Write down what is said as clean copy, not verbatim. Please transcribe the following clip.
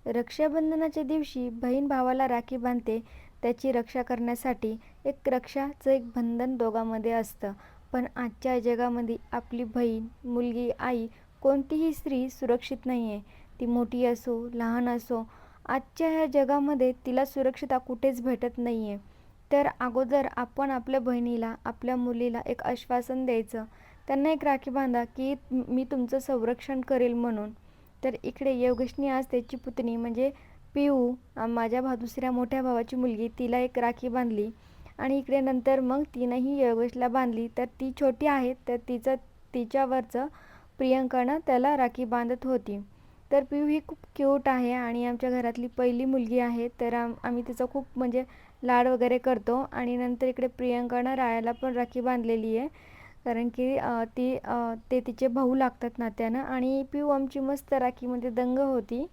रक्षाबंधनाच्या दिवशी बहीण भावाला राखी बांधते त्याची रक्षा करण्यासाठी. रक्षाचं एक बंधन दोघांमध्ये असतं. पण आजच्या जगामध्ये आपली बहीण, मुलगी, आई, कोणतीही स्त्री सुरक्षित नाही आहे. ती मोठी असो, लहान असो, आजच्या ह्या जगामध्ये तिला सुरक्षितता कुठेच भेटत नाही आहे. तर अगोदर आपण आपल्या बहिणीला, आपल्या मुलीला एक आश्वासन द्यायचं. त्यांना एक राखी बांधा की मी तुमचं संरक्षण करेल म्हणून. तर इकडे योगेशने आज त्याची पुतणी म्हणजे पिऊ, माझ्या दुसऱ्या मोठ्या भावाची मुलगी, तिला एक राखी बांधली. आणि इकडे नंतर मग तिनंही योगेशला बांधली. तर ती छोटी आहे तर तिच्यावरचं प्रियंकानं त्याला राखी बांधत होती. तर पिऊ ही खूप क्यूट आहे आणि आमच्या घरातली पहिली मुलगी आहे. तर आम्ही तिचा खूप म्हणजे लाड वगैरे करतो. आणि नंतर इकडे प्रियंकानं रायाला पण राखी बांधलेली आहे. कारण की ते तिचे भाऊ लागतात नात्यानं. आणि पिऊ आमची मस्त राखीमध्ये दंग होती.